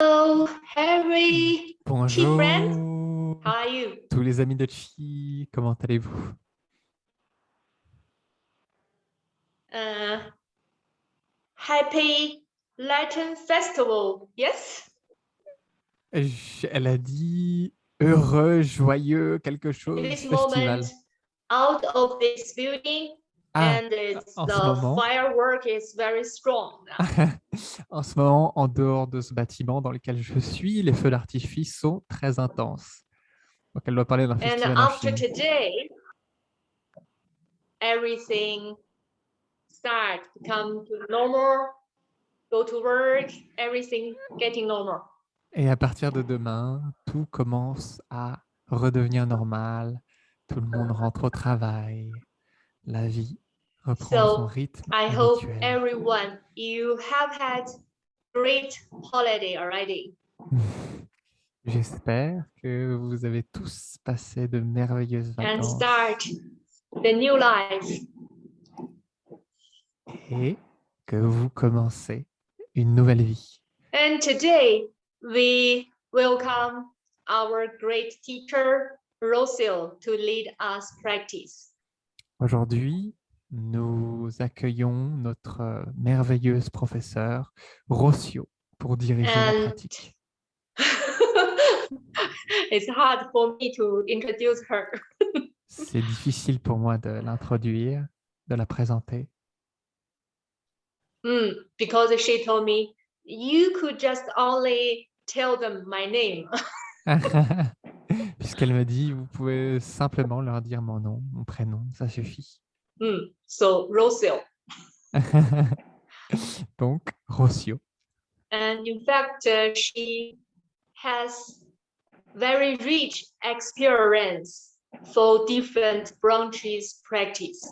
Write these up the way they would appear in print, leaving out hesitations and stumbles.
Hello, Harry, Chi friend. Bonjour, How are you? tous les amis de Chi, comment allez-vous? Uh, Happy Latin Festival. Yes, Elle a dit heureux, joyeux, quelque in chose, this moment, festival. out of this building, Ah, and it's en ce the moment, firework is very strong now. en ce moment, en dehors de ce bâtiment dans lequel je suis, les feux d'artifice sont très intenses. Donc elle doit parler d'un And festival en after Chine. today, everything start come to normal. Go to work, everything getting normal. Et à partir de demain, tout commence à redevenir normal. Tout le monde rentre au travail. La vie reprend son So rythme I hope habituel. everyone you have had great holiday already. J'espère que vous avez tous passé de merveilleuses And vacances start the new life. et que vous commencez une nouvelle vie. And today we welcome our great teacher, Rosil, to lead us practice. Aujourd'hui, nous accueillons notre merveilleuse professeure Rossio pour diriger la And pratique. it's hard for me to introduce her. C'est difficile pour moi de l'introduire, de la présenter. Because she told me, you could just only tell them my name. Puisqu'elle me dit, vous pouvez simplement leur dire mon nom, mon prénom, ça suffit. So Rosil. Donc, Rossio. And in fact, she has very rich experience for different branches practice.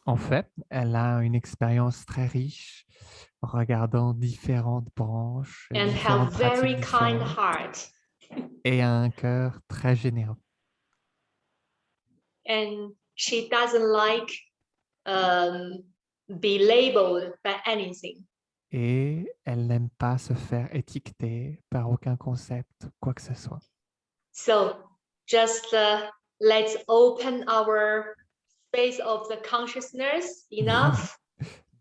En fait, elle a une expérience très riche en regardant différentes branches, And différentes have very pratiques kind différentes heart. et a un cœur très généreux. And she doesn't like be labeled by anything. Et elle n'aime pas se faire étiqueter par aucun concept, quoi que ce soit. So just let's open our space of the consciousness enough.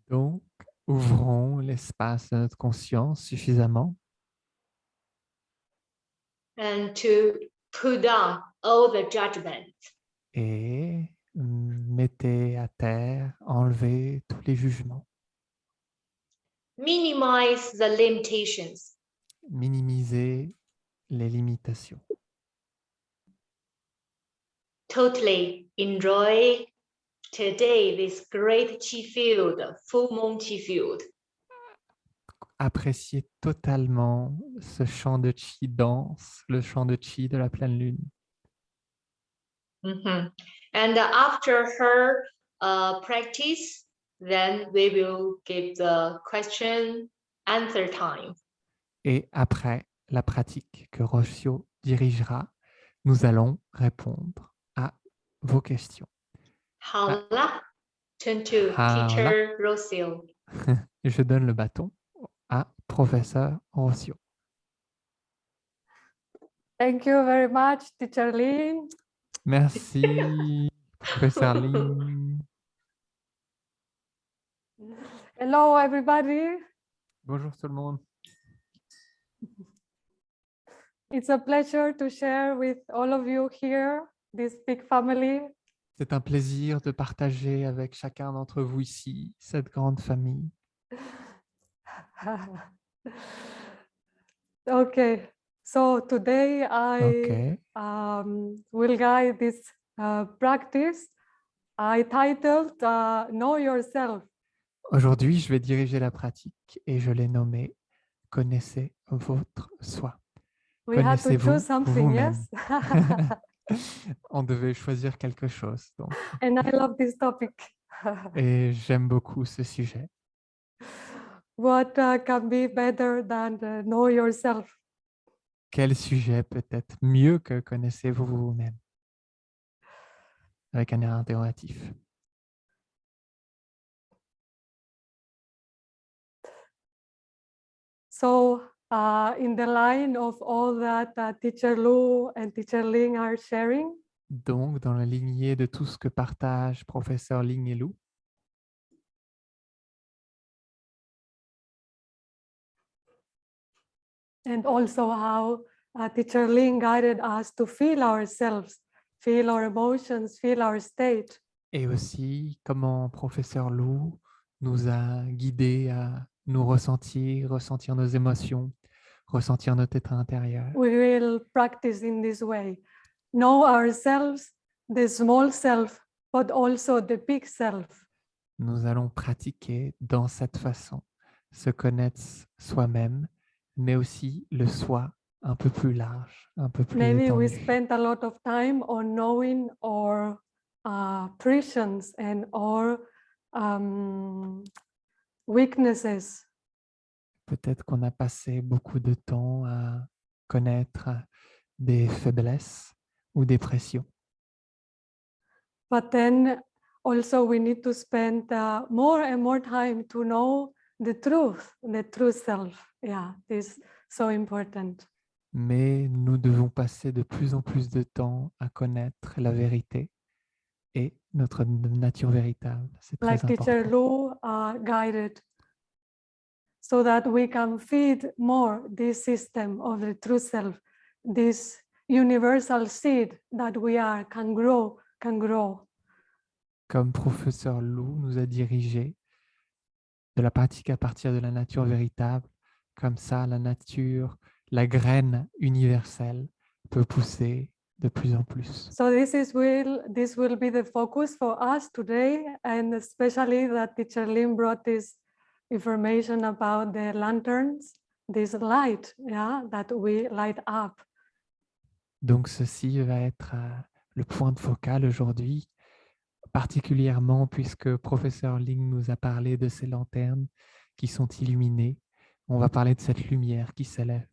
Donc, ouvrons l'espace de notre conscience suffisamment And to put down all the judgment. et mettez à terre, enlevez tous les jugements. Minimize the limitations. Minimisez les limitations. Totally enjoy today this great chi field, full moon chi field. Appréciez totalement ce chant de chi dense, le chant de chi de la pleine lune. And after her practice, then we will give the question answer time. Et après la pratique que Rossio dirigera, nous allons répondre à vos questions. Hao-la, turn to Voilà. teacher Rosil. Je donne le bâton à professeur Rossio. Thank you very much, Teacher Lin. Merci, professeur Lin. Hello, everybody. Bonjour tout le monde. It's a pleasure to share with all of you here, this big family. C'est un plaisir de partager avec chacun d'entre vous ici cette grande famille. Okay, so today I will guide this practice. I titled Know Yourself. Aujourd'hui, je vais diriger la pratique et je l'ai nommée Connaissez votre soi. We had to Connaissez-vous choose something, vous-même. yes? On devait choisir quelque chose. Donc. And I love this topic. Et j'aime beaucoup ce sujet. What can be better than know yourself? Quel sujet peut être mieux que connaissez-vous vous-même? Avec un air interrogatif. So in the line of all that Teacher Lu and Teacher Ling are sharing. Donc, dans la lignée de tout ce que partagent professeur Ling et Lou, And also how Teacher Ling guided us to feel ourselves, feel our emotions, feel our state. et aussi comment professeur Lou nous a guidés à nous ressentir, ressentir nos émotions, ressentir notre état intérieur. We will practice in this way. Know ourselves, the small self, but also the big self. Nous allons pratiquer dans cette façon, se connaître soi-même, mais aussi le soi un peu plus large, un peu plus Maybe we étendu. spend a lot of time on knowing our prisons and our weaknesses. Peut-être qu'on a passé beaucoup de temps à connaître des faiblesses ou des pressions. But then also we need to spend more and more time to know the true self. Yeah, this is so important. Mais nous devons passer de plus en plus de temps à connaître la vérité et notre nature véritable. C'est très Like Teacher important. Lu guided, so that we can feed more this system of the true self, this universal seed that we are can grow. Comme professeur Lou nous a dirigés de la pratique à partir de la nature véritable, comme ça la nature, la graine universelle peut pousser de plus en plus. So this will be the focus for us today, and especially that Teacher Lim brought this information about the lanterns, this light, yeah, that we light up. Donc ceci va être le point de focal aujourd'hui, particulièrement puisque professeur Ling nous a parlé de ces lanternes qui sont illuminées. On va parler de cette lumière qui s'élève.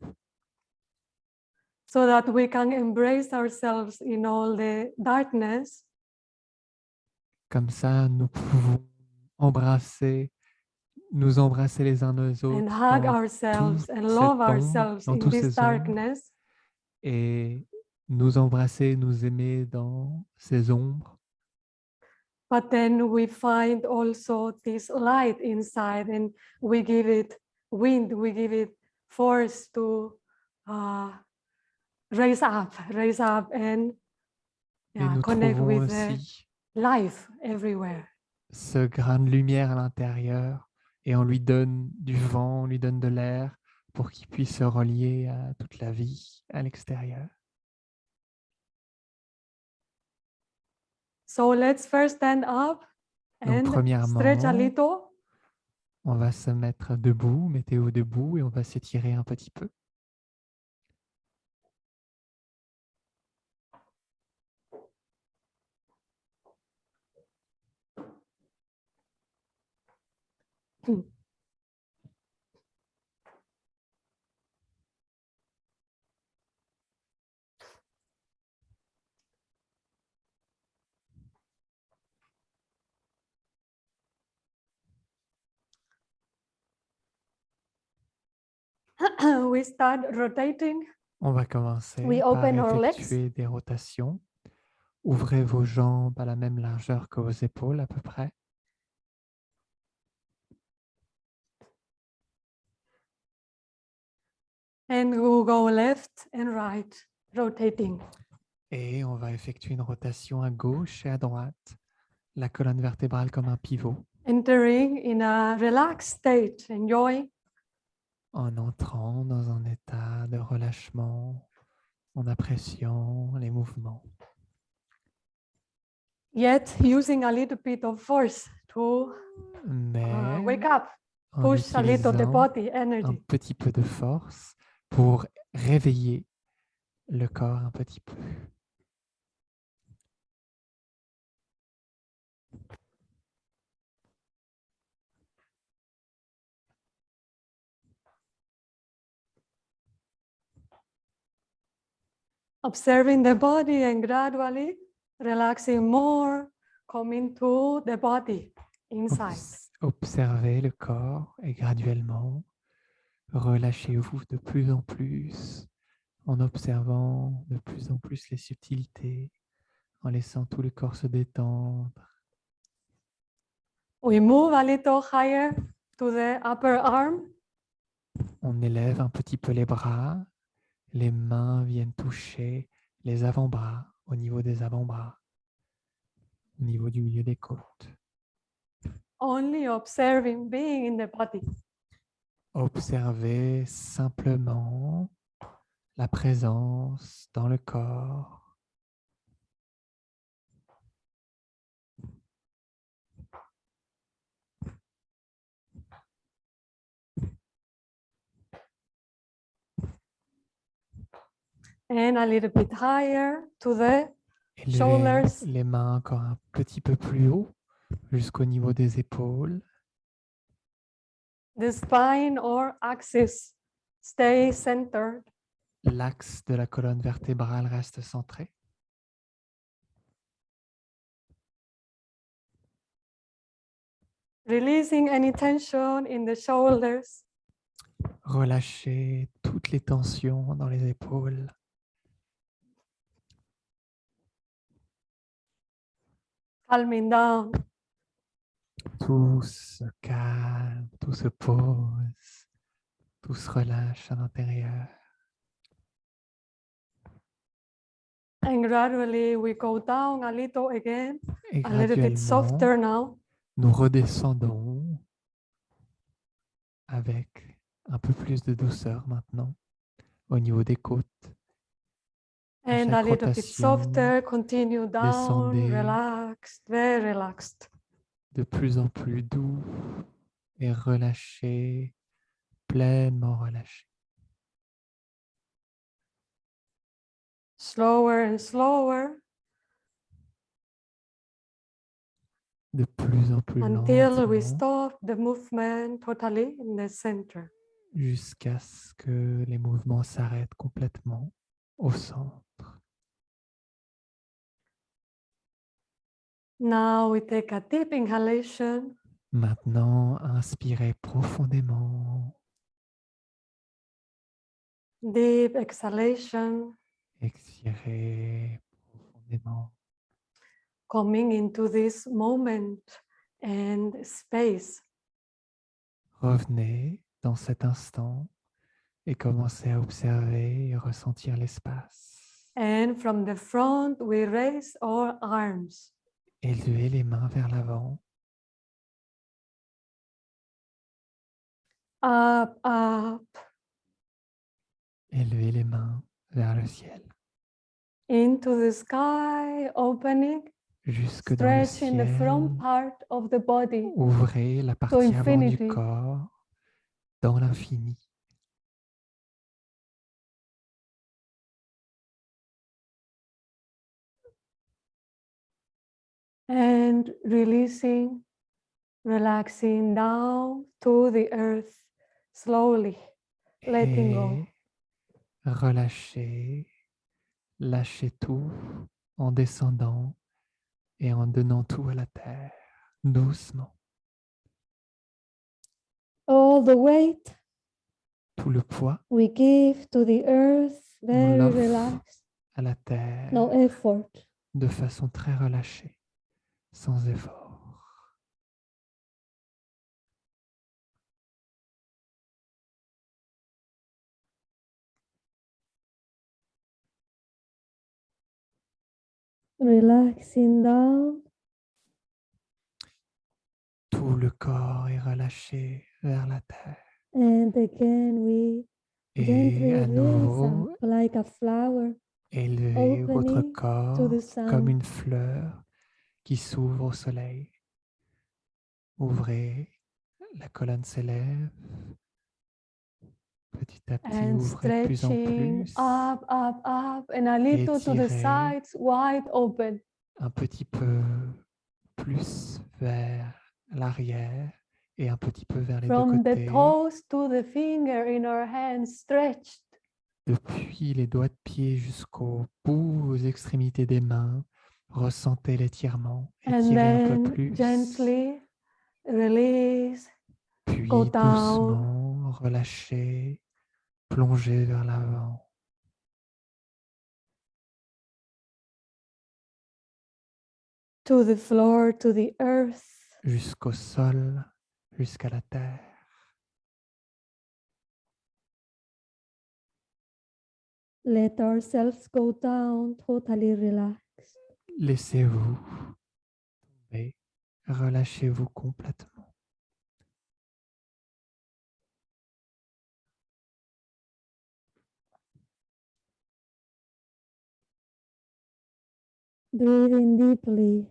So that we can embrace ourselves in all the darkness. Comme ça, nous pouvons nous embrasser les uns les autres And hug dans ourselves toute and cette love ombre, ourselves dans in tous this ces ombres, darkness. et nous embrasser, nous aimer dans ces ombres. But then we find also this light inside, and we give it wind, we give it force to raise up and Et nous connect trouvons with the aussi life everywhere. ce grain de lumière à l'intérieur et on lui donne du vent, on lui donne de l'air pour qu'il puisse se relier à toute la vie à l'extérieur. So let's first stand up Donc and stretch a premièrement, little. on va se mettre debout, mettez-vous debout et on va s'étirer un petit peu. We start rotating. On va commencer We par open our legs. effectuer des rotations. Ouvrez vos jambes à la même largeur que vos épaules à peu près. And we'll go left and right, rotating. Et on va effectuer une rotation à gauche et à droite, la colonne vertébrale comme un pivot, Entering in a relaxed state, enjoy. en entrant dans un état de relâchement, en appréciant les mouvements. Yet using a little bit of force to Mais wake up, en push a little the utilisant body, un energy. petit peu de force pour réveiller le corps un petit peu. Observing the body and gradually relaxing more, coming to the body inside. Observez le corps et graduellement, Relâchez-vous de plus en plus en observant de plus en plus les subtilités, en laissant tout le corps se détendre. We move a little higher to the upper arm. On élève un petit peu les bras, les mains viennent toucher les avant-bras, au niveau des avant-bras, au niveau du milieu des côtes. Only observing, being in the body. Observez simplement la présence dans le corps. And a little bit higher to the Élevez shoulders. les mains encore un petit peu plus haut, jusqu'au niveau des épaules. The spine or axis stay centered. L'axe de la colonne vertébrale reste centré. Releasing any tension in the shoulders. Relâchez toutes les tensions dans les épaules. Calming down. Tout se calme, tout se pose, tout se relâche à l'intérieur. And gradually we go down a little again, Et a little bit softer now. nous redescendons avec un peu plus de douceur maintenant au niveau des côtes. And chaque a little bit rotation, softer, continue down, descendez. relaxed, very relaxed. De plus en plus doux et relâché, pleinement relâché. Slower and slower De plus en plus until we lentement stop the movement totally in the center. jusqu'à ce que les mouvements s'arrêtent complètement au centre. Now we take a deep inhalation. Maintenant, inspirez profondément, Deep exhalation, expirez profondément. coming into this moment and space. Revenez dans cet instant et commencez à observer et ressentir l'espace. And from the front, we raise our arms. Élevez les mains vers l'avant. Up, up, Élevez les mains vers le ciel. into the sky, opening, Jusque dans le stretching the front ciel. part of the body. Ouvrez la partie avant du infinity. corps dans l'infini. And releasing, relaxing down to the earth slowly, letting go. Et relâchez, lâchez tout en descendant et en donnant tout à la terre, doucement. All the weight Tout le poids, we give to the earth, very l'offre relaxed, à la terre, no effort. de façon très relâchée, sans effort. Relaxing down. Tout le corps est relâché vers la terre. And again, we Et gently à raise nouveau, up like a flower, élevez votre opening corps to the sun. comme une fleur qui s'ouvre au soleil. Ouvrez, la colonne s'élève. Petit à petit, And ouvrez de plus en stretching plus. up, up, up, and a little to the Étirez. sides, wide open. Un petit peu plus vers l'arrière et un petit peu vers les From deux the côtés. toes to the finger in our hands, stretched. Depuis les doigts de pied jusqu'au bout, aux extrémités des mains, ressentez l'étirement. And Étirez un peu then plus. gently release, Puis go down. doucement relâchez, plongez vers l'avant. To the floor, to the earth. Jusqu'au sol, jusqu'à la terre. Let ourselves go down, totally relaxed. Laissez-vous tomber, relâchez-vous complètement. Breathe in deeply.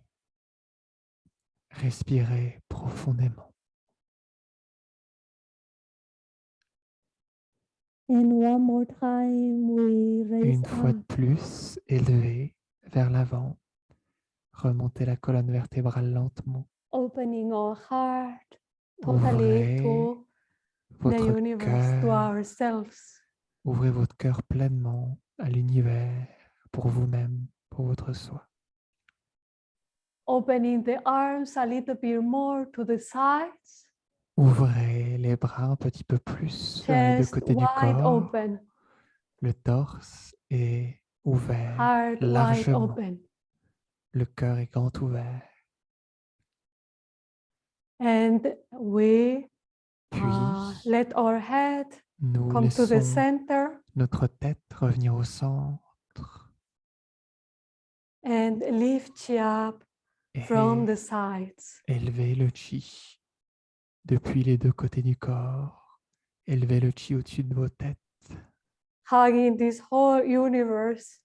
Respirez profondément. And one more time, we raise Une fois de up. plus, élevez vers l'avant. Remontez la colonne vertébrale lentement. Opening our heart totally Ouvrez to the votre universe, to cœur. ourselves. Ouvrez votre cœur pleinement à l'univers, pour vous-même, pour votre soi. Opening the arms a little bit more to the sides. Ouvrez les bras un petit peu plus vers les deux Chest côtés du wide corps. open. Le torse est ouvert Heart wide largement. open. Le cœur est grand ouvert. And we Puis, let our head nous come to the laissons center notre tête revenir au centre and lift you up from et the sides. élever le chi depuis les deux côtés du corps. Élevez le chi au-dessus de vos têtes. Hugging this whole universe,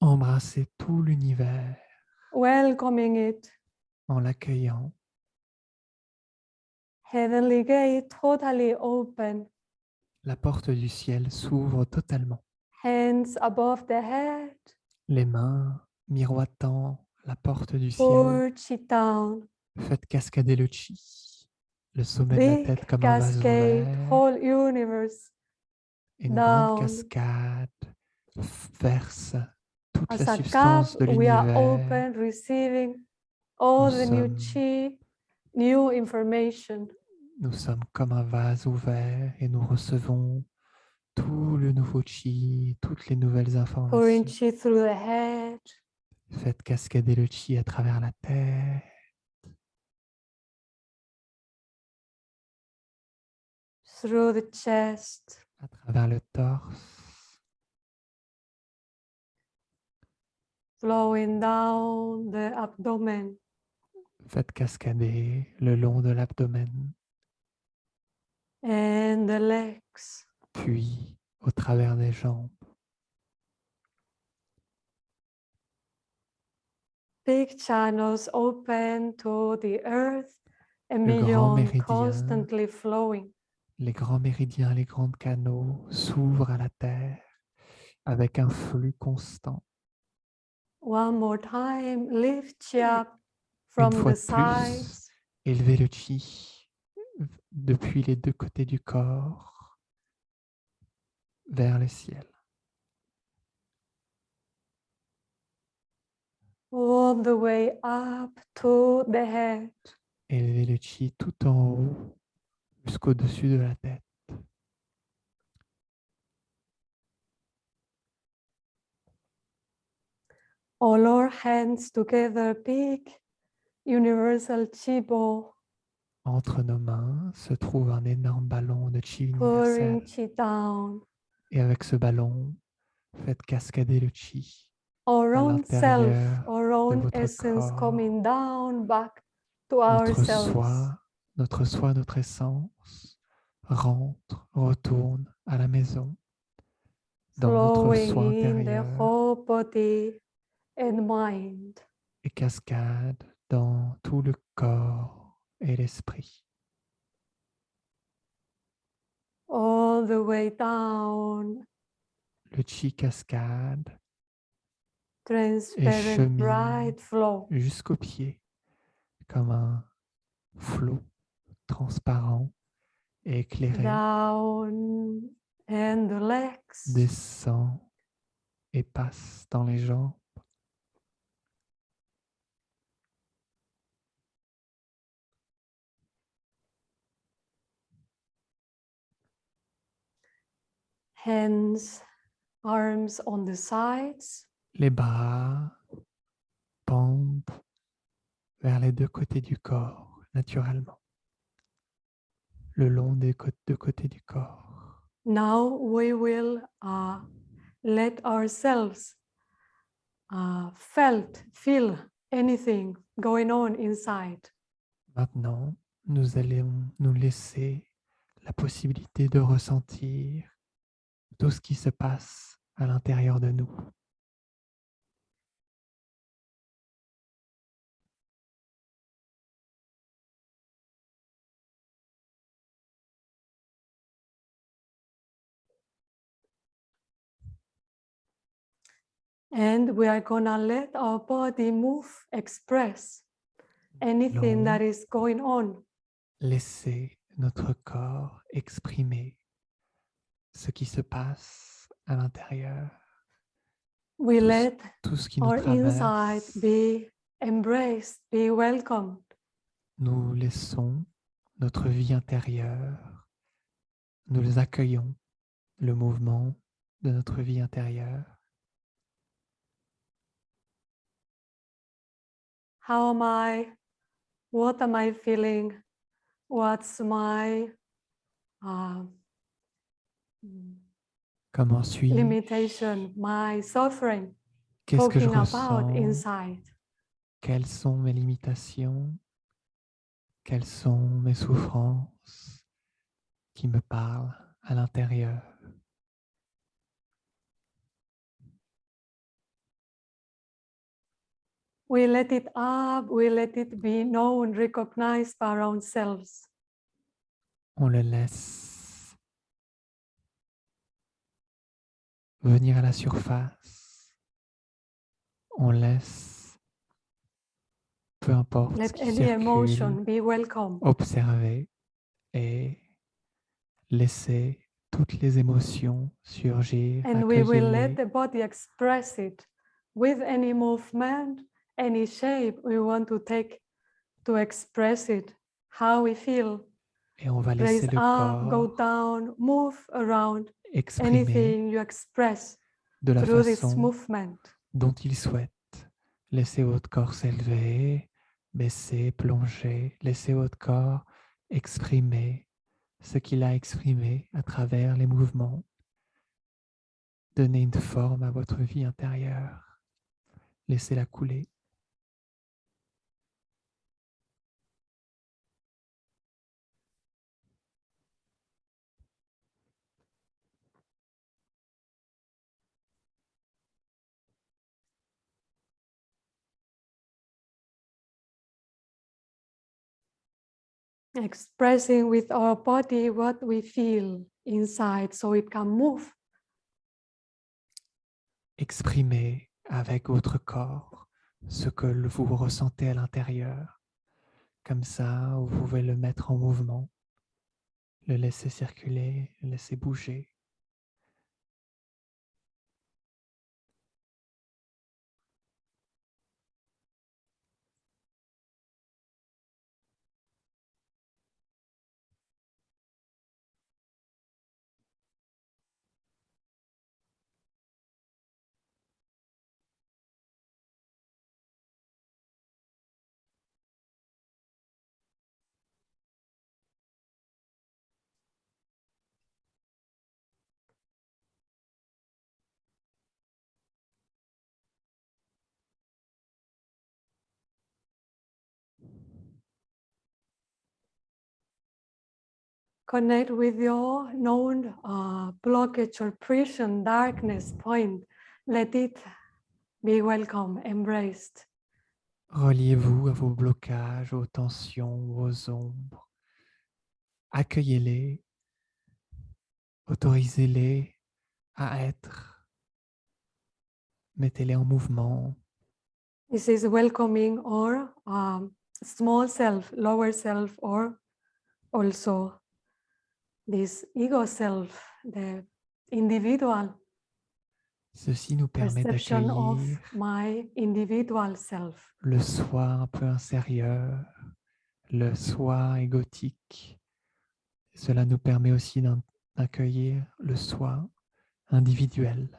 Embrassez tout l'univers welcoming it. en l'accueillant. Heavenly gate totally open. La porte du ciel s'ouvre totalement. Hands above the head. Les mains miroitant la porte du ciel. Pour chi down. Faites cascader le chi. Le sommet de la Big tête comme un vase cascade, ouvert. whole universe Une grande down. cascade verse toute As la a cup, substance de we are l'univers. open, receiving all Nous the new sommes- chi, new information. Nous sommes comme un vase ouvert et nous recevons tout le nouveau chi, toutes les nouvelles Pouring informations. chi through the head, Faites cascader le chi à travers la tête, through the chest, à travers le torse, flowing down the abdomen, faites cascader le long de l'abdomen, and the legs. puis au travers des jambes. Big channels open to the earth and Le grand beyond, méridien, constantly flowing. les grands méridiens, les grands canaux s'ouvrent à la terre avec un flux constant. One more time, lift you up Une from fois the de plus, sides. élevez le chi depuis les deux côtés du corps vers le ciel. All the way up to the head. Élevez le chi tout en haut jusqu'au-dessus de la tête. All our hands together, big universal chi ball, Entre nos mains se trouve un énorme ballon de chi pouring universel. chi down. Et avec ce ballon, faites cascader le chi Our à own self, l'intérieur our de own votre essence corps. coming down back to Notre ourselves. soi, notre essence rentre, retourne à la maison, dans notre Flowing soi in the intérieur whole body and mind. et cascade dans tout le corps et l'esprit. All the way down, Le chi cascade et transparent, chemine bright flow. jusqu'aux pieds comme un flot transparent et éclairé Down and the legs. descend et passe dans les jambes. Hands, arms on the sides. Les bras pendent vers les deux côtés du corps, naturellement, le long des deux côtés du corps. Now we will let ourselves feel anything going on inside. Maintenant, nous allons nous laisser la possibilité de ressentir tout ce qui se passe à l'intérieur de nous. And we are gonna let our body move, express anything that is going on. Laisser notre corps exprimer ce qui se passe à l'intérieur, We let tout ce qui nous our inside traverse. be embraced, be welcomed. Nous laissons notre vie intérieure, nous les accueillons, le mouvement de notre vie intérieure. How am I? What am I feeling? What's my Comment suis-je? limitation, my suffering? Qu'est-ce que je Talking about ressens? inside. Quelles sont mes limitations? Quelles sont mes souffrances qui me parlent à l'intérieur? We let it up, we let it be known, recognized by our own selves. On le laisse venir à la surface. On laisse, peu importe ce Let qui any circule, emotion be welcome. observer et laisser toutes les émotions surgir, And we will let accueillir-les. the body express it with any movement, any shape we want to take to express it, how we feel. Et on va Raise laisser le up, go corps down, move around, exprimer anything you express de la through this façon movement. dont il souhaite. Laissez votre corps s'élever, baisser, plonger. Laissez votre corps exprimer ce qu'il a exprimé à travers les mouvements. Donnez une forme à votre vie intérieure. Laissez-la couler. Expressing with our body what we feel inside so it can move. Exprimez avec votre corps ce que vous ressentez à l'intérieur. Comme ça, vous pouvez le mettre en mouvement, le laisser circuler, le laisser bouger. Connect with your known blockage or prison, darkness point. Let it be welcome, embraced. Reliez-vous à vos blocages, aux tensions, aux ombres. Accueillez-les, autorisez-les à être. Mettez-les en mouvement. This is welcoming our small self, lower self, or also this ego self, the individual Ceci nous permet perception of d'accueillir my individual self. le soi un peu inférieur, le soi égotique. Cela nous permet aussi d'accueillir le soi individuel.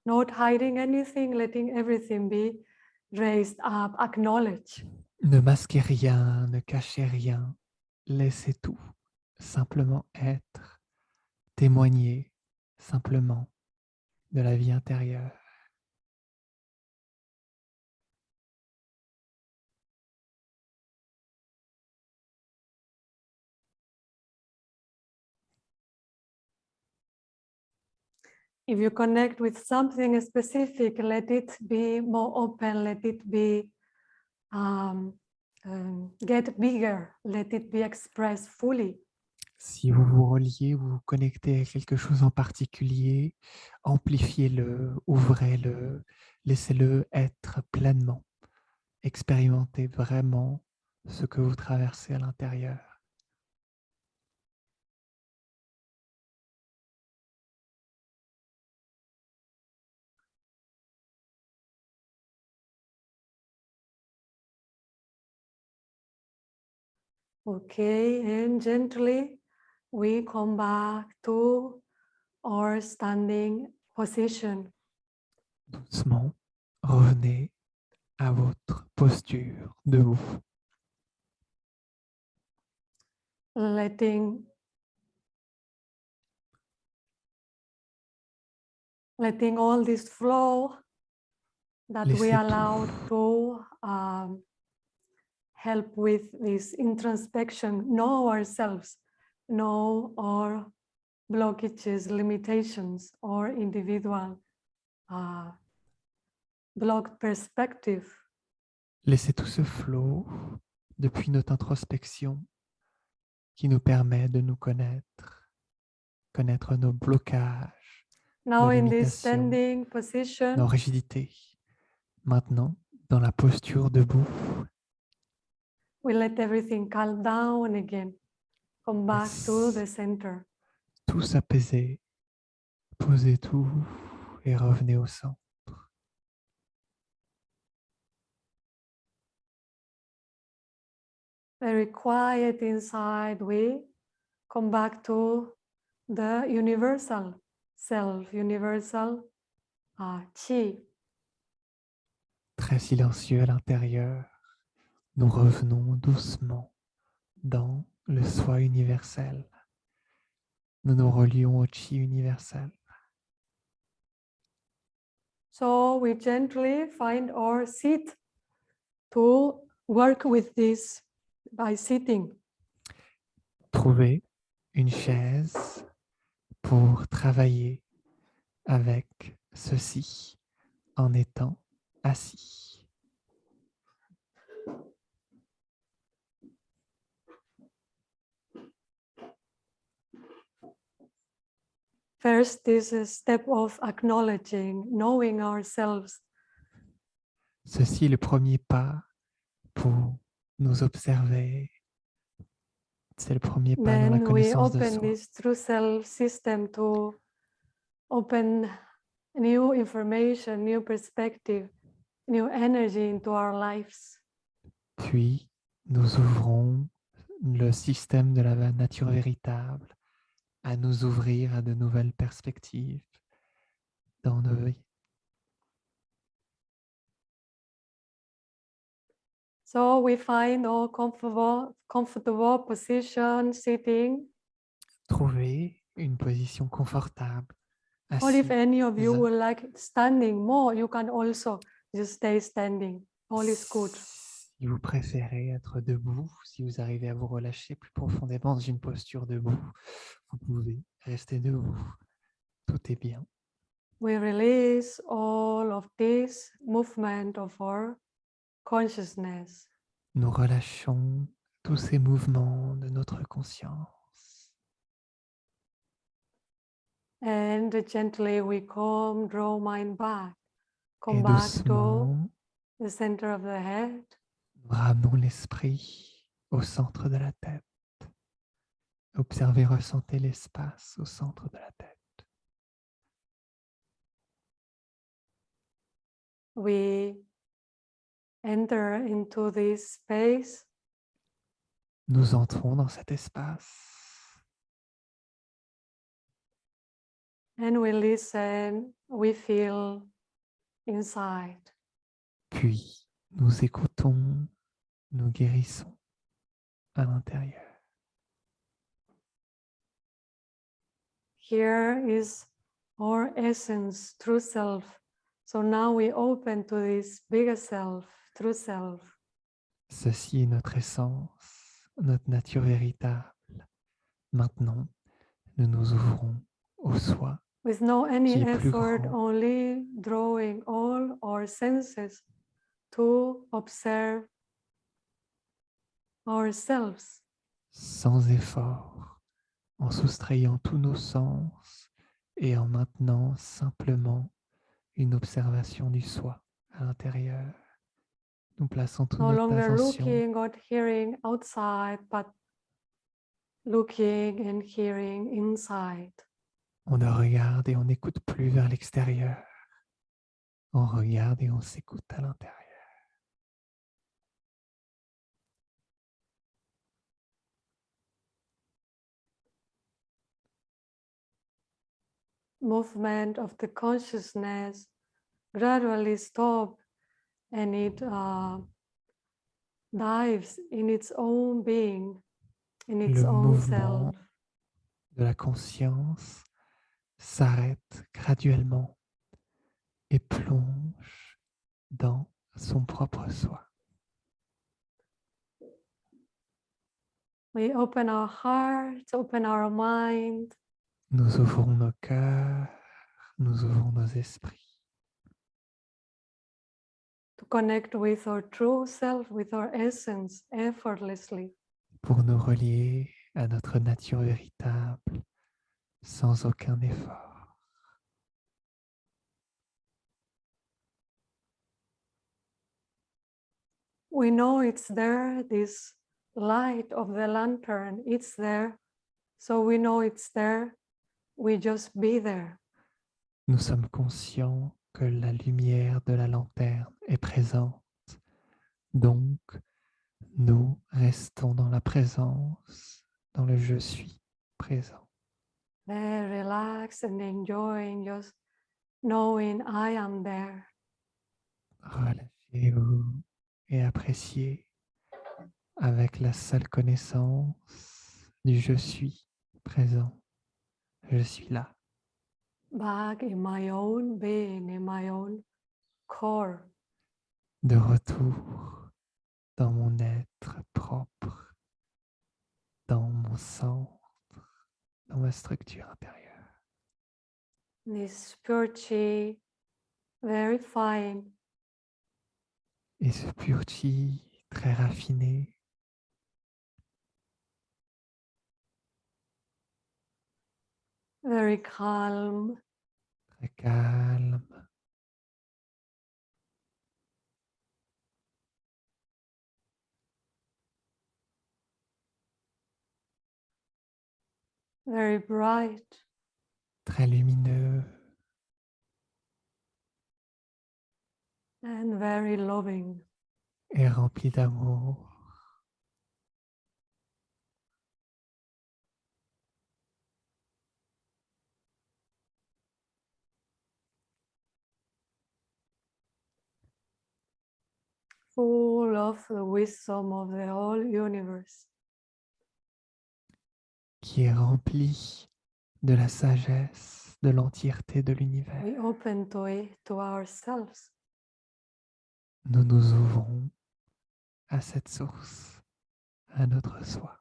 Not hiding anything, letting everything be raised up, acknowledge. Ne masquez rien, ne cachez rien, laissez tout simplement être, témoigner simplement de la vie intérieure. If you connect with something specific, let it be more open, let it be get bigger, let it be expressed fully. Si vous vous reliez, vous vous connectez à quelque chose en particulier, amplifiez-le, ouvrez-le, laissez-le être pleinement. Expérimentez vraiment ce que vous traversez à l'intérieur. Okay, and gently we come back to our standing position. Doucement, revenez à votre posture debout. Letting all this flow that we Laissez allowed tout. to help with this introspection, know ourselves, know our blockages, limitations, or individual blocked perspective. Laissez tout ce flot depuis notre introspection qui nous permet de nous connaître, connaître nos blocages, Now nos in this limitations, standing position, nos rigidités. Maintenant, dans la posture debout, we let everything calm down again. Come back to the center. tout s'apaiser, posez tout et revenez au centre. Very quiet inside, we come back to the universal self, universal chi. Très silencieux à l'intérieur, nous revenons doucement dans le soi universel. Nous nous relions au chi universel. So we gently find our seat to work with this by sitting. Trouvez une chaise pour travailler avec ceci en étant assis. First, this is a step of acknowledging, knowing ourselves. Ceci est le premier pas pour nous observer. C'est le premier pas dans la Then we connaissance de open soi. this true self system to open new information, new perspective, new energy into our lives. Puis, nous ouvrons le système de la nature véritable à nous ouvrir à de nouvelles perspectives dans nos vies. So we find our comfortable position, sitting. Trouvez une position confortable, Or if assis. any of you Exact. would like standing more, you can also just stay standing. All is good. Si vous préférez être debout, si vous arrivez à vous relâcher plus profondément dans une posture debout, vous pouvez rester debout. Tout est bien. We release all of this movement of our consciousness. nous relâchons tous ces mouvements de notre conscience. And gently we come, draw mind back. Come Et back to doucement, the center of the head. nous ramenons l'esprit au centre de la tête. Observez, ressentez l'espace au centre de la tête. We enter into this space Nous entrons dans cet espace and we listen, we feel inside. puis nous écoutons, nous guérissons à l'intérieur. Here is our essence, true self. So now we open to this bigger self, true self. Ceci est notre essence, notre nature véritable. Maintenant, nous nous ouvrons au soi With no any qui est plus effort, grand. only drawing all our senses to observe ourselves. Sans effort, en soustrayant tous nos sens et en maintenant simplement une observation du soi à l'intérieur. Nous plaçons toute No notre longer attention looking or hearing outside, but looking and hearing inside. on ne regarde et on n'écoute plus vers l'extérieur. On regarde et on s'écoute à l'intérieur. Movement of the consciousness gradually stop and it dives in its own being, in its Le own mouvement self. de la conscience s'arrête graduellement et plonge dans son propre soi. We open our heart, open our mind, Nous ouvrons nos cœurs, nous ouvrons nos esprits to connect with our true self, with our essence effortlessly. pour nous relier à notre nature véritable sans aucun effort. We know it's there, this light of the lantern, it's there. So we know it's there, we just be there. Nous sommes conscients que la lumière de la lanterne est présente. Donc, nous restons dans la présence, dans le je suis présent. There, relax and enjoying, just knowing I am there. Relâchez-vous et appréciez avec la seule connaissance du je suis présent. Je suis là. Back in my own being, in my own core. De retour dans mon être propre, dans mon centre, dans ma structure intérieure. This pure chi, very fine, Et ce pur chi très raffiné, very calm, très calme, very bright, très lumineux and very loving. et rempli d'amour. Full of the wisdom of the whole universe. Qui est rempli de la sagesse de l'entièreté de l'univers. We open to it, to ourselves. Nous nous ouvrons à cette source, à notre soi.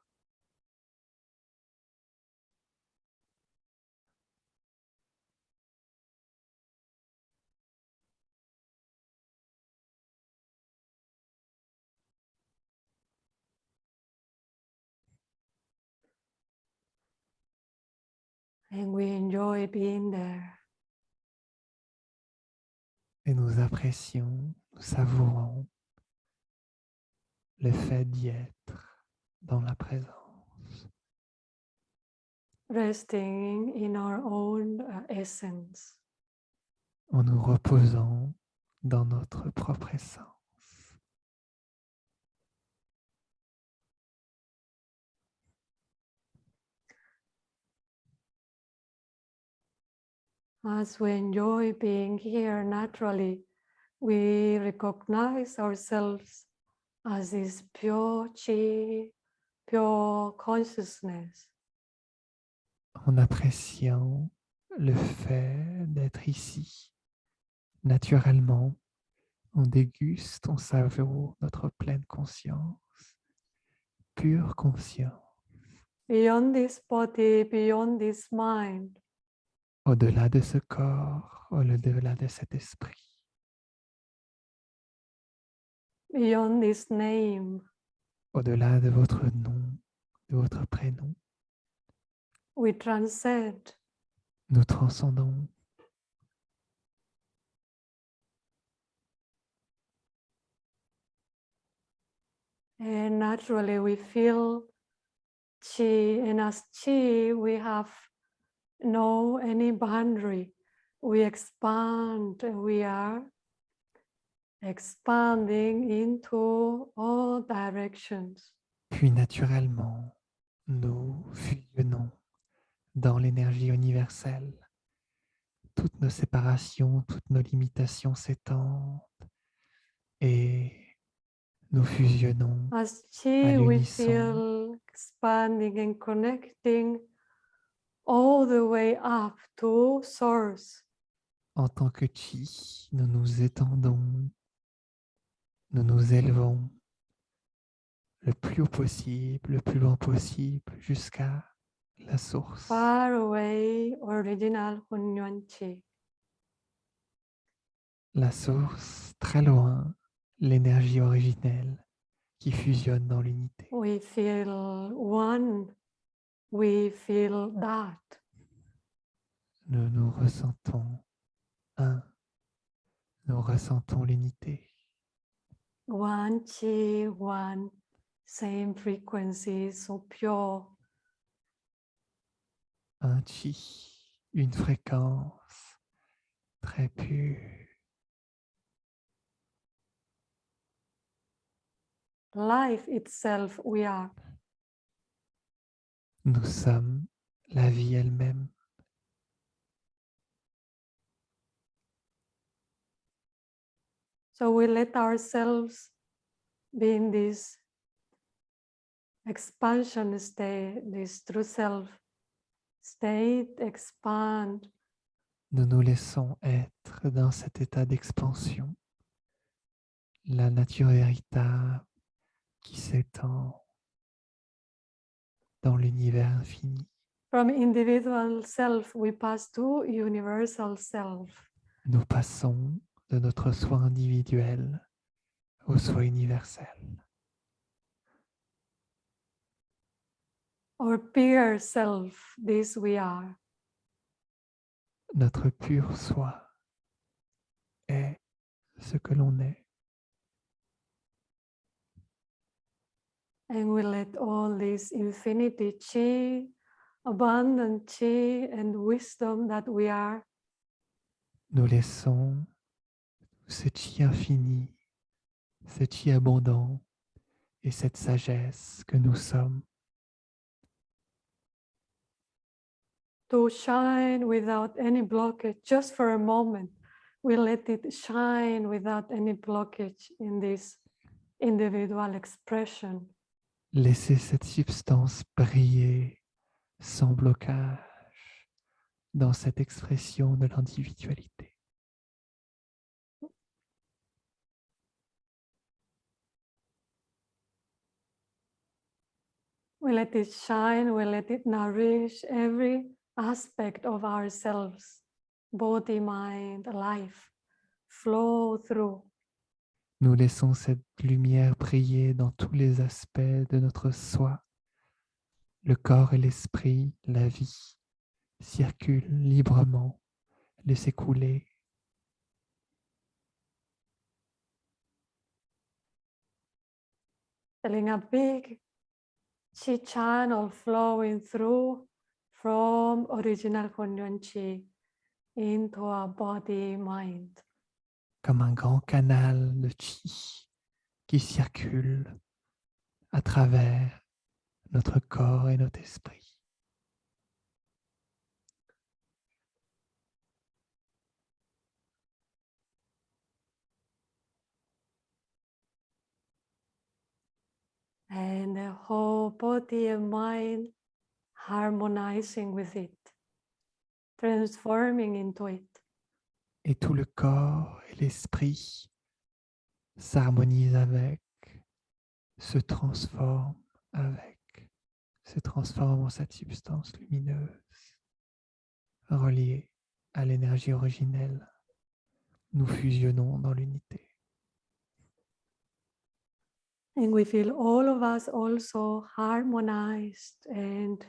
And we enjoy being there. Et nous apprécions, nous savourons le fait d'y être dans la présence, Resting in our own essence. en nous reposant dans notre propre essence. As we enjoy being here naturally, we recognize ourselves as this pure chi, pure consciousness. En appréciant le fait d'être ici, naturellement, on déguste, on savoure notre pleine conscience, pure conscience, Beyond this body, beyond this mind, au-delà de ce corps, au-delà de cet esprit, beyond this name, au-delà de votre nom, de votre prénom. we transcend. Nous transcendons. And naturally we feel chi, and as chi, we have no any boundary. We expand, we are expanding into all directions. Puis naturellement, nous fusionnons dans l'énergie universelle. Toutes nos séparations, toutes nos limitations s'étendent et nous fusionnons As à chi, we l'unisson. feel expanding and connecting all the way up to source. En tant que chi, nous nous étendons, nous nous élevons le plus haut possible, le plus loin possible, jusqu'à la source. Far away, original Hunyuan Chi. La source, très loin, l'énergie originelle qui fusionne dans l'unité. We feel one, we feel that. Nous nous ressentons un, nous ressentons l'unité. One Chi, one, same frequency, so pure. Un chi, une fréquence très pure. Life itself, we are. Nous sommes la vie elle-même. So we let ourselves be in this expansion state, this true self state, expand. Nous nous laissons être dans cet état d'expansion. La nature véritable qui s'étend dans l'univers infini. From individual self, we pass to universal self. Nous passons de notre soi individuel au soi universel. Our pure self, this we are. Notre pur soi est ce que l'on est. And we let all this infinity chi, abundant chi, and wisdom that we are Nous laissons ce chi infini, ce chi abondant et cette sagesse que nous sommes to shine without any blockage, just for a moment. We let it shine without any blockage in this individual expression. laisser cette substance briller sans blocage dans cette expression de l'individualité. We let it shine, we let it nourish every aspect of ourselves, body, mind, life, flow through. Nous laissons cette lumière briller dans tous les aspects de notre soi, le corps et l'esprit, la vie, circule librement, laissez couler. Feeling a big chi channel flowing through from original Hunyuan Chi into our body, mind. Comme un grand canal de chi qui circule à travers notre corps et notre esprit. And the whole body and mind harmonizing with it, transforming into it. Et tout le corps et l'esprit s'harmonisent avec, se transforment avec, se transforment en cette substance lumineuse, reliée à l'énergie originelle. Nous fusionnons dans l'unité. And we feel all of us also harmonized and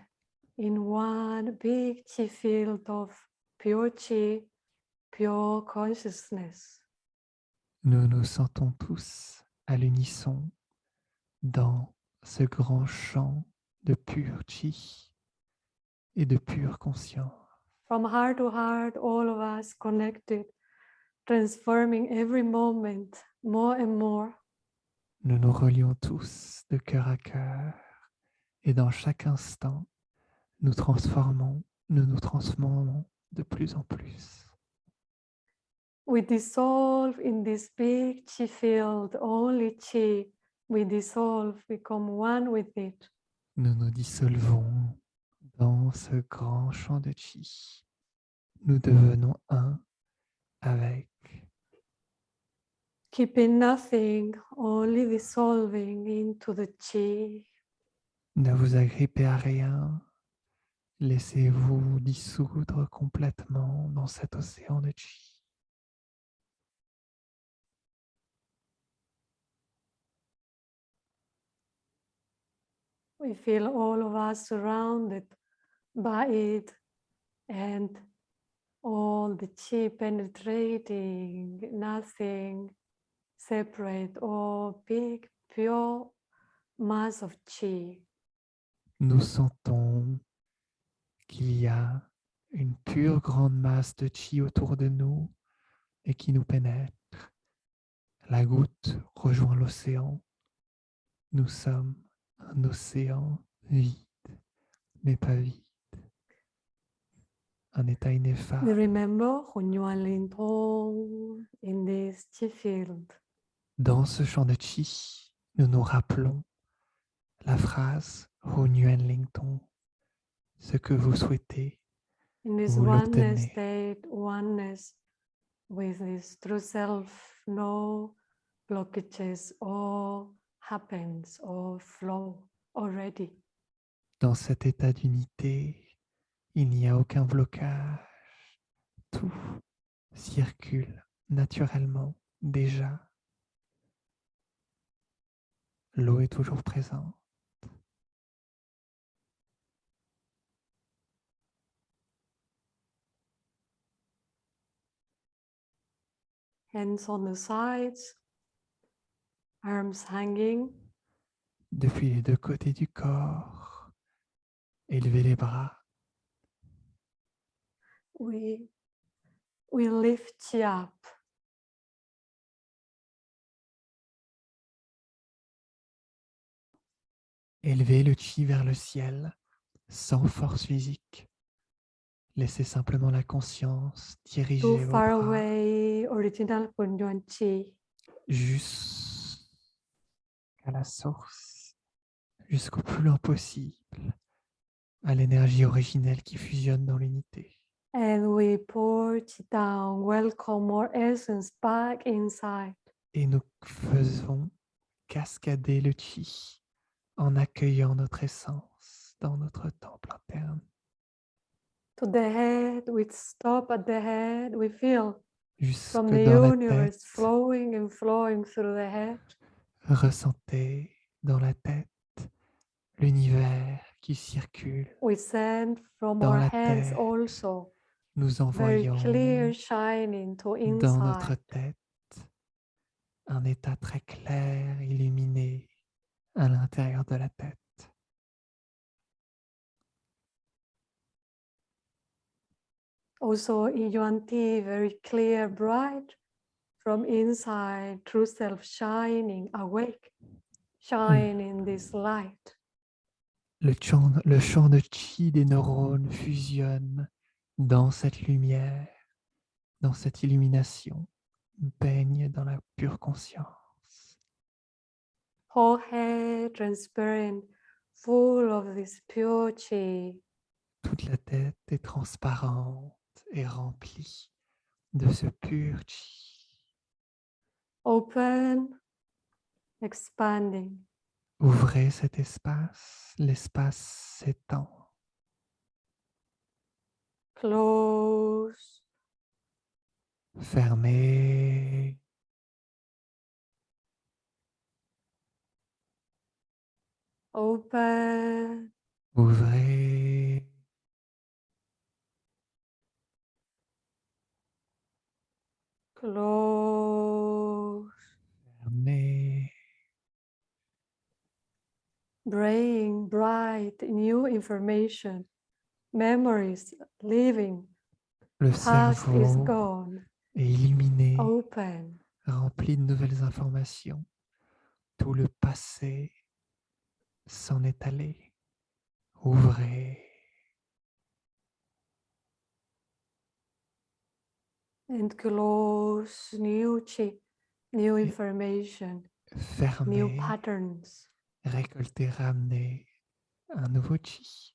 in one big chi field of pure chi, pure consciousness. Nous nous sentons tous à l'unisson dans ce grand champ de pur chi et de pure conscience. From heart to heart, all of us connected, transforming every moment more and more. Nous nous relions tous de cœur à cœur et dans chaque instant, nous nous transformons de plus en plus. We dissolve in this big chi field, only chi. We dissolve, become one with it. Nous nous dissolvons dans ce grand champ de chi. Nous devenons un avec. Keeping nothing, only dissolving into the chi. Ne vous agrippez à rien. Laissez-vous dissoudre complètement dans cet océan de chi. We feel all of us surrounded by it and all the chi penetrating, nothing separate, all big, pure mass of chi. Nous sentons qu'il y a une pure grande masse de chi autour de nous et qui nous pénètre. La goutte rejoint l'océan. Nous sommes un océan vide, mais pas vide. Un état We ineffable. remember Hunyuan Lintong in this chi field. Dans ce champ de chi, nous nous rappelons la phrase Hu Nguyen Ling Tong. Ce que vous souhaitez, In this vous oneness l'obtenez. state, oneness with this true self, no blockages, all happens, all flow already. Dans cet état d'unité, il n'y a aucun blocage. Tout circule naturellement déjà. L'eau est toujours présente. Hands on the sides, arms hanging. Depuis les deux côtés du corps, élevez les bras. We lift chi up. Élevez le chi vers le ciel sans force physique. Laissez simplement la conscience To diriger vos far bras away, original Hunyuan chi. jusqu'à la source, jusqu'au plus loin possible, à l'énergie originelle qui fusionne dans l'unité. And we pour chi down, welcome more essence back inside. Et nous faisons cascader le chi en accueillant notre essence dans notre temple interne. To the head, we stop at the head, we feel Jusque from the dans la universe tête, flowing and flowing through the head. ressentez dans la tête l'univers qui circule We send from dans our la hands tête. also Nous very envoyons clear shining to dans notre inside. tête un état très clair, illuminé à l'intérieur de la tête. Also in Yuan Ti, very clear, bright from inside, true self shining, awake, shine in this light. Le champ de chi des neurones fusionne dans cette lumière, dans cette illumination, baigne dans la pure conscience. Whole head transparent, full of this pure chi. Toute la tête est transparente et remplie de ce pur chi. Open, expanding. Ouvrez cet espace, l'espace s'étend. Close, Fermez, open, ouvrez, close. fermez. Bringing bright new information, memories, living, Le past is cerveau gone, est illuminé, open. rempli de nouvelles informations. Tout le passé s'en est allé. Ouvrez, And close new chi, new information, new fermez, patterns. récoltez, ramenez un nouveau chi,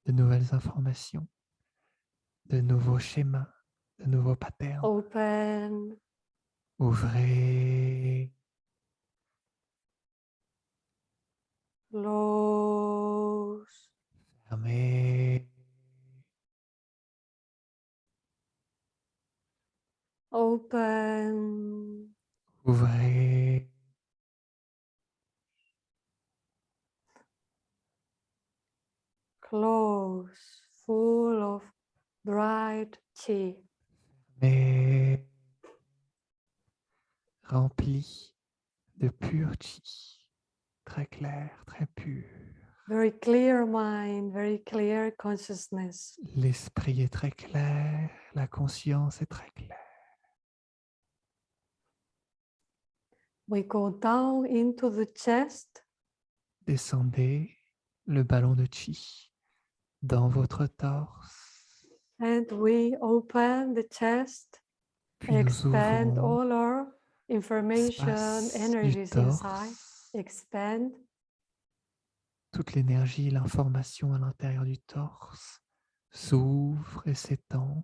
de nouvelles informations, de nouveaux schémas, de nouveaux patterns. Open, Ouvrez, close, fermez, open, ouvrez, close, full of bright chi. mais rempli de pur chi, très clair, très pur. Very clear mind, very clear consciousness. L'esprit est très clair, la conscience est très claire. We go down into the chest, Descendez le ballon de chi dans votre torse, and we open the chest, puis nous expand ouvrons all our information, l'espace du energies inside, torse, expand, toute l'énergie et l'information à l'intérieur du torse s'ouvre et s'étend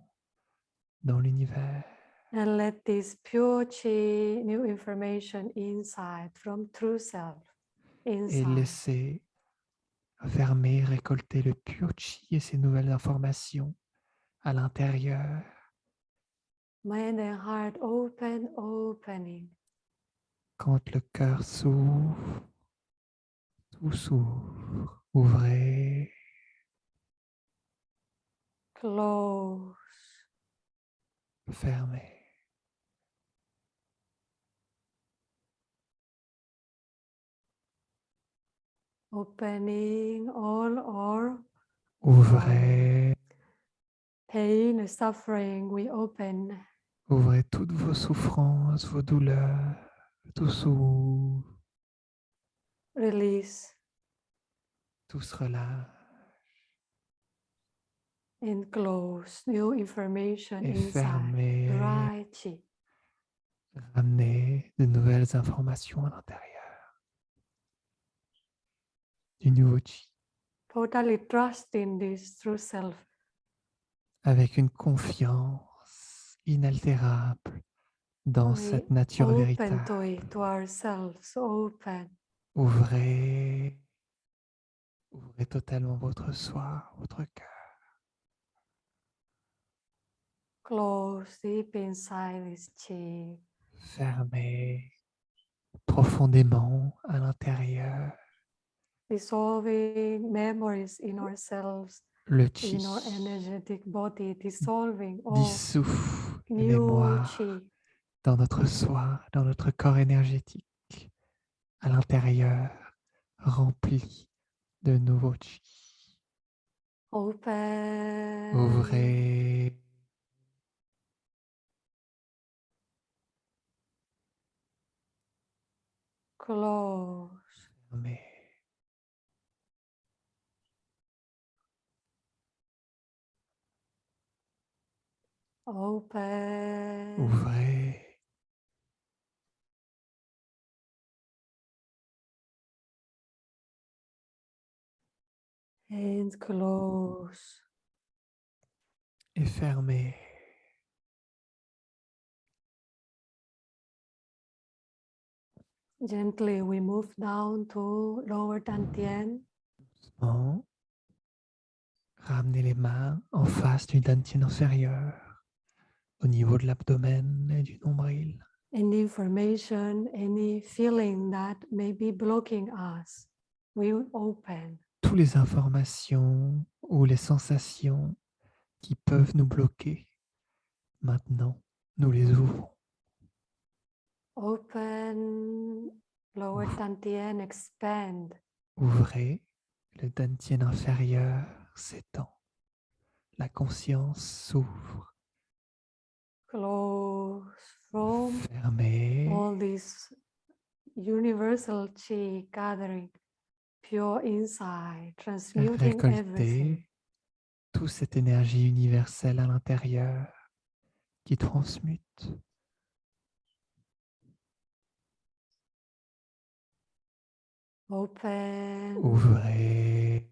dans l'univers. and let this pure chi, new information inside from true self, Et inside. laissez fermer, récolter le pur chi et ces nouvelles informations à l'intérieur. Mind and heart open, opening. Quand le cœur s'ouvre, tout s'ouvre. Ouvrez, Close, fermez. opening all our Ouvrez, pain and suffering. We open. ouvrez toutes vos souffrances, vos douleurs. Tout s'ouvre, Release tout se relâche. and close. New information Et inside. fermez, Bright chi. ramenez de nouvelles informations à l'intérieur. Du nouveau chi. Totally trust in this true self. Avec une confiance inaltérable dans We cette nature open véritable. to it, to ourselves. Open. Ouvrez, ouvrez totalement votre soi, votre cœur. Close deep inside this chi. Fermez profondément à l'intérieur dissolving memories in ourselves, Le chi in our energetic body, dissolving all dissout les new mémoires chi. dans notre soi, dans notre corps énergétique, à l'intérieur, rempli de nouveau chi. Open. Ouvrez, Close. fermez, Open. ouvrez, And close. et fermez. Gently, we move down to lower dantian. Doucement, ramenez les mains en face du dantian inférieur, au niveau de l'abdomen et du nombril. Any information, any feeling that may be blocking us, we open. Toutes les informations ou les sensations qui peuvent nous bloquer, maintenant, nous les ouvrons. Open, lower dantian, expand. Ouvrez, le dantian inférieur s'étend. La conscience s'ouvre. Close from Fermez, all this universal chi gathering, pure inside, transmuting everything. récoltez toute cette énergie universelle à l'intérieur qui transmute. Open. Ouvrez,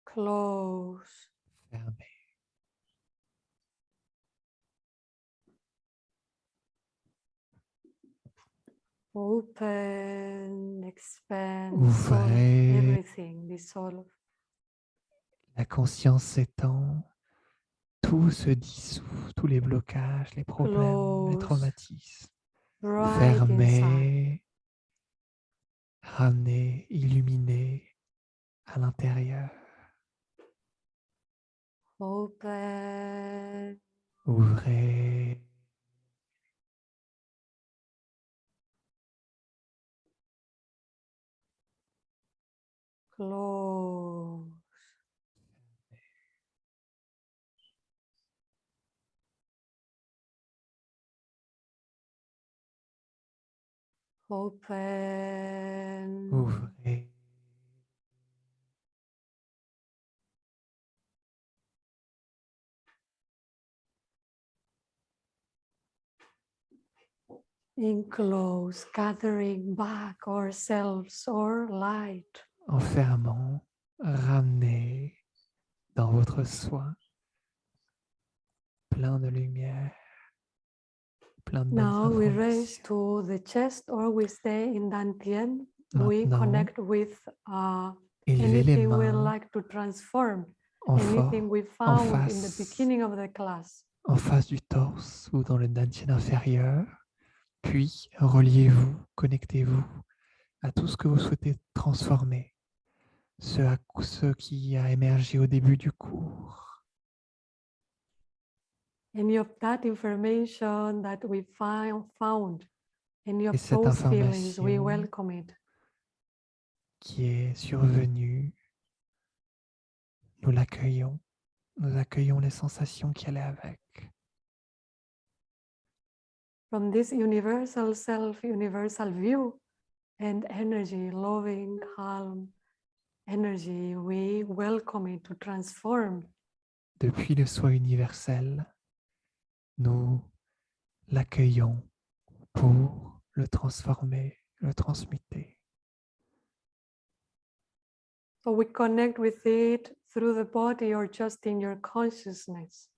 Close. fermez. Open, expand, Ouvrez. dissolve everything, dissolve. La conscience s'étend. Tout se dissout, tous les blocages, les problèmes, les Close. traumatismes. Right inside. Fermez, ramenez, illuminez à l'intérieur. Open. Ouvrez, Close. Open. ouvrez. Enclose, gathering back ourselves or light. En fermant, ramenez dans votre soi plein de lumière, plein de belles Now we raise informations. to the chest or we stay in dantian. We Maintenant, connect with élevez les anything we mains like to transform, en, anything we en found in the face, beginning of the class. en face du torse ou dans le dantian inférieur. Puis, reliez-vous, connectez-vous à tout ce que vous souhaitez transformer, ce qui a émergé au début du cours. Any of that information that we found, any Et of cette those feelings, we information welcome it. qui est survenue, nous l'accueillons. Nous accueillons les sensations qui allaient avec. From this universal self, universal view and energy, loving, calm energy, we welcome it to transform. Depuis le soi universel, nous l'accueillons pour le transformer, le transmuter. So we connect with it through the body or just in your consciousness.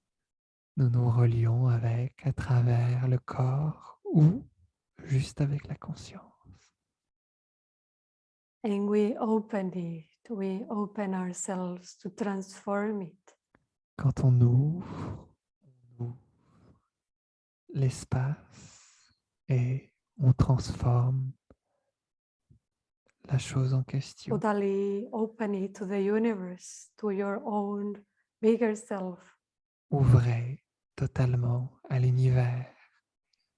Nous nous relions avec à travers le corps ou juste avec la conscience. And we open it, we open ourselves to transform it. Quand on ouvre l'espace et on transforme la chose en question. Totally open it to the universe, to your own bigger self. Ouvrez totalement à l'univers,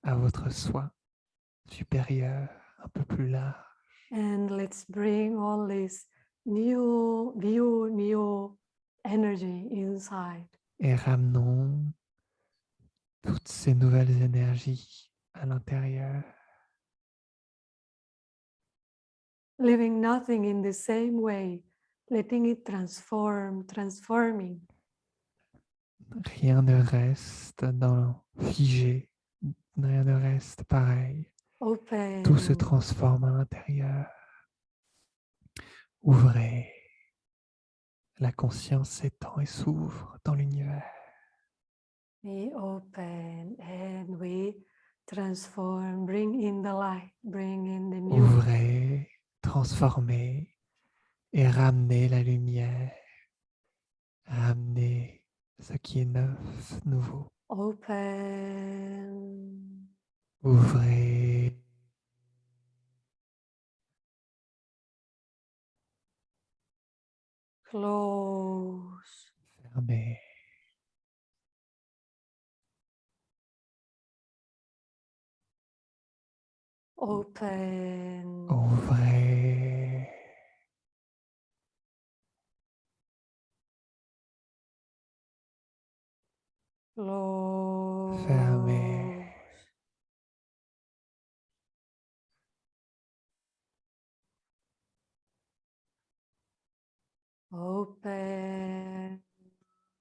à votre soi supérieur, un peu plus large. And let's bring all this new view, new energy inside. Et ramenons toutes ces nouvelles énergies à l'intérieur. Living nothing in the same way, letting it transform, transforming. Rien ne reste figé, rien ne reste pareil. Open. Tout se transforme à l'intérieur. Ouvrez. La conscience s'étend et s'ouvre dans l'univers. We open and we transform, bring in the light, bring in the new. Ouvrez, transformez et ramenez la lumière. Ramenez ce qui est neuf, nouveau. Open. Ouvrez. Close. Fermez. Open. Ouvrez. Close. Fermez. Open.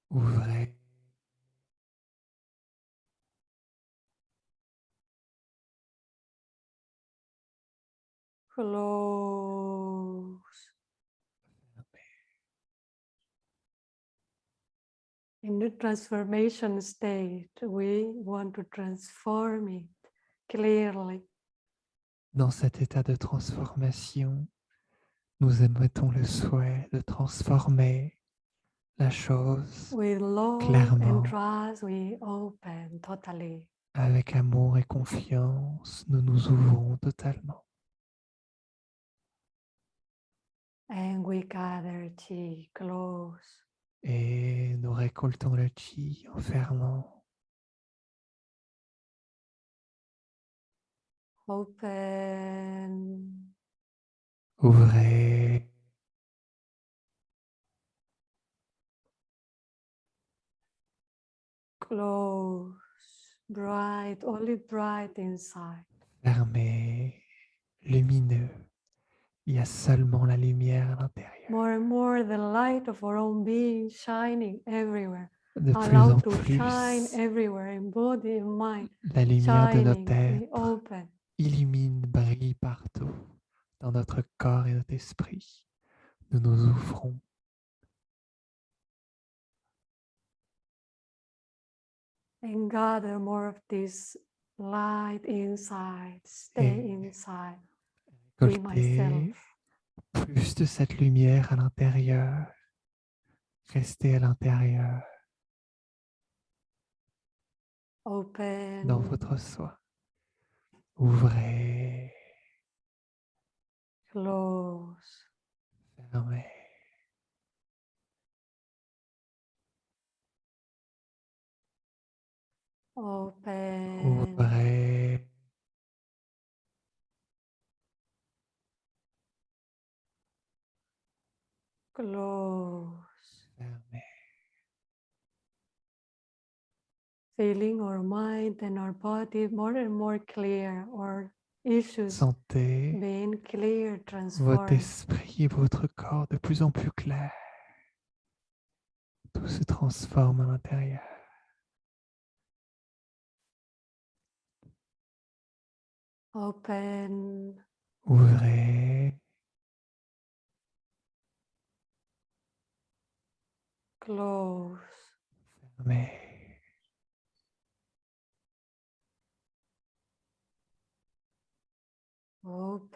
Ouvrez. Close. In the transformation state, we want to transform it clearly. Dans cet état de transformation, nous émettons le souhait de transformer la chose With love clairement. and trust, we open totally. Avec amour et confiance, nous nous ouvrons totalement. And we gather chi close. Et nous récoltons le chi en fermant. Open. Ouvrez. Close. Bright, only bright inside. Fermez. Lumineux. Il y a seulement la lumière à l'intérieur. More and more, the light of our own being shining everywhere. De plus en Allowed to plus, shine everywhere in body and mind. la lumière de notre Shining, we être open. illumine, brille partout, dans notre corps et notre esprit. Nous nous ouvrons. And gather more of this light inside. Stay Et inside. Be récolter myself. plus de cette lumière à l'intérieur. Restez à l'intérieur, Open. dans votre soi. Ouvrez, Close. fermez. Open. Ouvrez, Close. fermez. Feeling our mind and our body more and more clear, or issues Sentez being clear, votre transformed. esprit et votre corps de plus en plus clairs. Tout se transforme à l'intérieur. Open. Ouvrez, Close. fermez.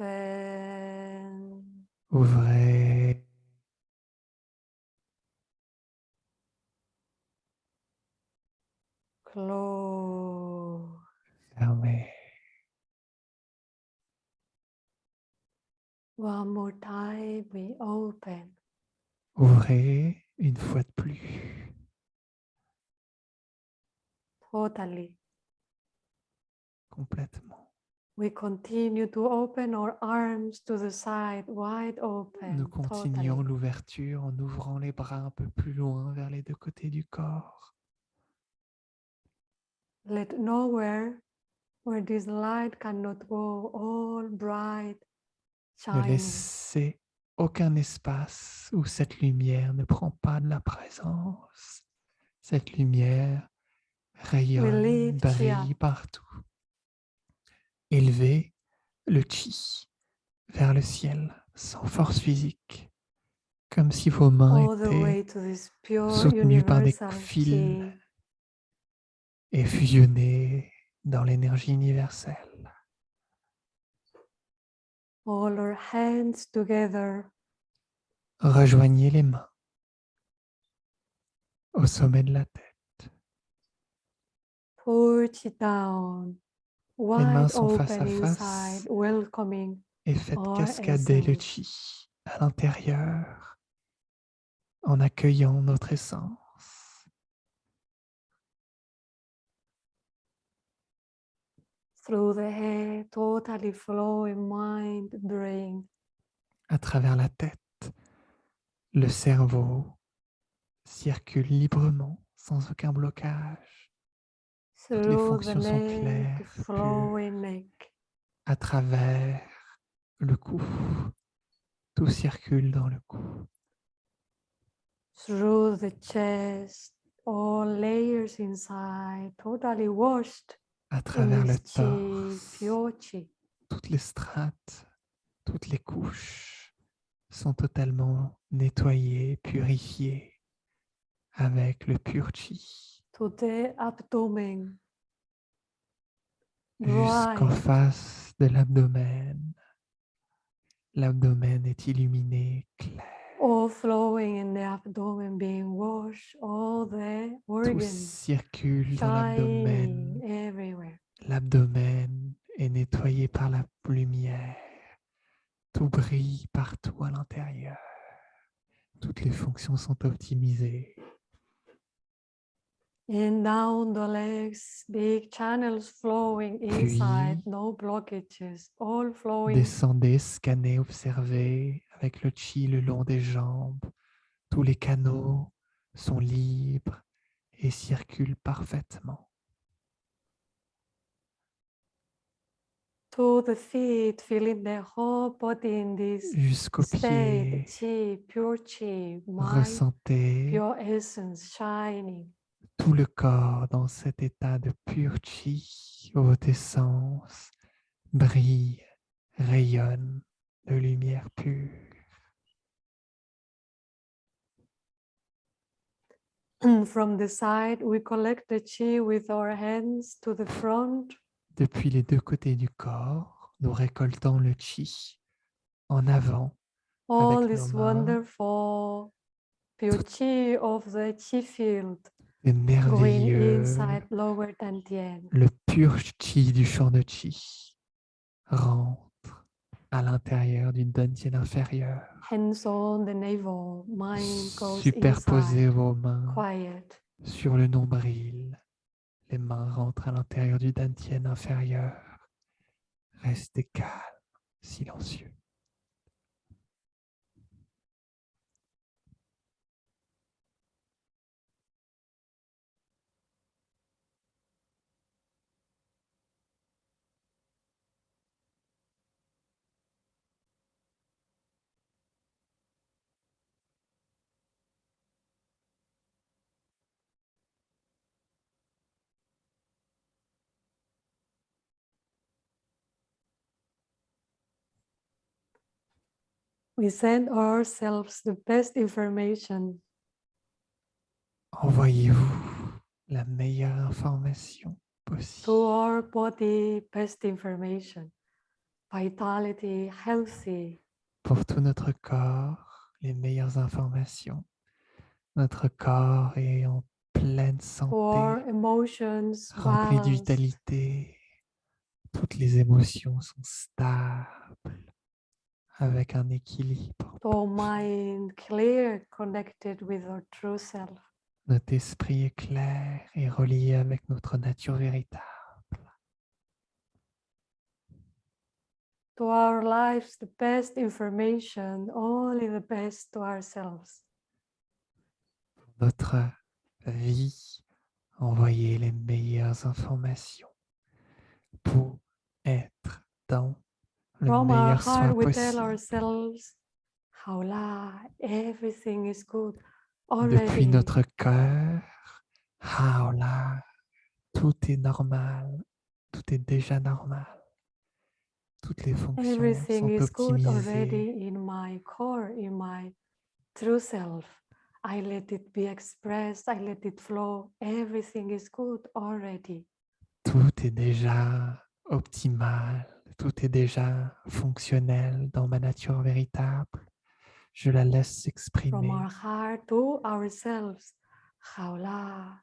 Open. Ouvrez, Close. fermez. One more time, we open. Ouvrez une fois de plus. Totally. Complètement. We continue to open our arms to the side, wide open. Nous continuons Totally. l'ouverture en ouvrant les bras un peu plus loin vers les deux côtés du corps. Let nowhere where this light cannot go, all bright, Ne shining. laissez aucun espace où cette lumière ne prend pas de la présence. Cette lumière rayonne, lift brille Chia. partout. Élevez le chi vers le ciel sans force physique, comme si vos mains All the étaient way to this pure soutenues par des universal fils chi. et fusionnées dans l'énergie universelle. All our hands together. Rejoignez les mains au sommet de la tête. Push it down. Les mains Wide sont face à open face inside, welcoming et faites our cascader le essence. chi à l'intérieur en accueillant notre essence. Through the head, totally flowing mind, brain. À travers la tête, le cerveau circule librement, sans aucun blocage. Toutes les Through the fonctions sont neck, claires, pures. flowing neck. À travers le cou, tout circule dans le cou. Through the chest, all layers inside, totally washed À in travers le this chi, torse, pure chi. toutes les strates, toutes les couches sont totalement nettoyées, purifiées avec le pur chi. To the abdomen, Jusqu'en dry, face de l'abdomen. L'abdomen est illuminé, clair. all flowing in the abdomen, being washed, all the Tout organs circule dans shining l'abdomen. everywhere. L'abdomen est nettoyé par la lumière. Tout brille partout à l'intérieur. Toutes les fonctions sont optimisées. And down the legs, big channels flowing inside, no blockages, all flowing. Descendez, scannez, observez avec le chi le long des jambes. Tous les canaux sont libres et circulent parfaitement. To the feet, feeling the whole body in this Jusqu'aux state, pieds, chi, pure chi, mind, ressentez pure essence shining. tout le corps dans cet état de pur chi. Votre essence brille, rayonne de lumière pure. From the side, we collect the chi with our hands to the front. Depuis les deux côtés du corps, nous récoltons le chi en avant All avec nos this mains, wonderful pure chi of the chi field et going merveilleux, inside lower dantian. le pur chi du champ de chi rentre à l'intérieur du dantian inférieur. Hands on the navel, mind goes Superposez inside, vos mains quiet. sur le nombril. Les mains rentrent à l'intérieur du dantian inférieur. Restez calme, silencieux. We send ourselves the best information Envoyez-vous la meilleure information to possible our body, best information, vitality, healthy, pour tout notre corps, les meilleures informations. Notre corps est en pleine to our santé, emotions, rempli de balanced, vitalité. Toutes les émotions sont stables, avec un équilibre. to mind clear, connected with our true self. Notre esprit est clair et relié avec notre nature véritable. To our lives, the best information, only the best to ourselves. Notre vie, envoyer les meilleures informations pour être dans le From our meilleur soin heart, we tell possible. ourselves, Haula, everything is good Depuis already. notre cœur, Haola, tout est normal, tout est déjà normal. Toutes les fonctions Everything sont is good optimisées. already in my core, in my true self. I let it be expressed, I let it flow. Everything is good already. Tout est déjà optimal, tout est déjà fonctionnel dans ma nature véritable. Je la laisse From s'exprimer our heart to ourselves. Haula,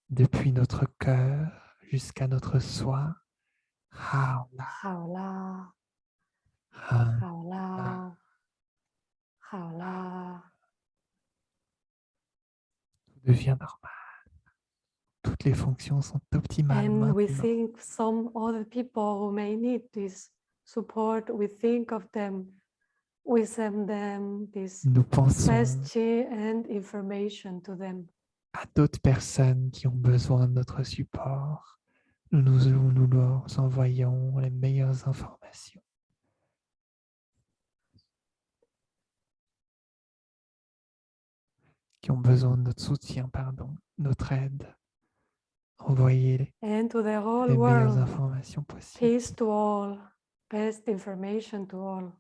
depuis notre cœur jusqu'à notre soi. Haola, haula, ha. haula, haula. Tout devient normal. Toutes les fonctions sont optimales And we maintenant. think some other people who may need this support, we think of them, we send them this Nous pensons message and information to them. à d'autres personnes qui ont besoin de notre support. Nous leur envoyons les meilleures informations. Qui ont besoin de notre soutien, notre aide. Envoyez And to the whole les meilleures world, informations possibles. peace to all, best information to all.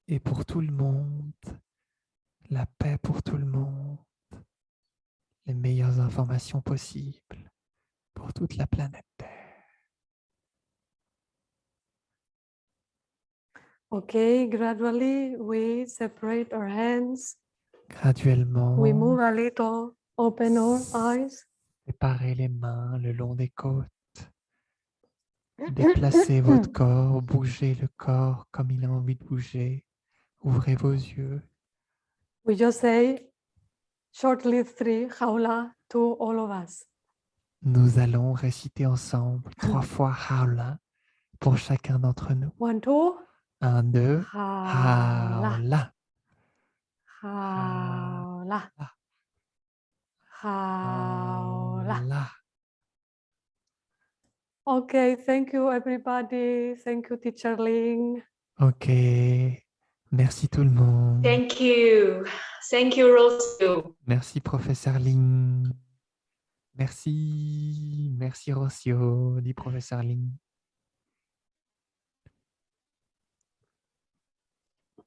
Et pour tout le monde, la paix pour tout le monde, les meilleures informations possibles pour toute la planète Terre. Okay, gradually we separate our hands, Graduellement, we move a little, open our eyes. séparez les mains le long des côtes. Déplacez votre corps, bougez le corps comme il a envie de bouger. Ouvrez vos yeux. We just say shortly 3 haula to all of us. Nous allons réciter ensemble 3 fois Haola pour chacun d'entre nous. 1, 2, 1, 2, haula, Haola. haula, haula. Haola. Okay, thank you everybody. Thank you, Teacher Ling. Ok, merci tout le monde. Thank you. Thank you, Rose. Merci professeur Ling. Merci Rocio, dit professeur Ling.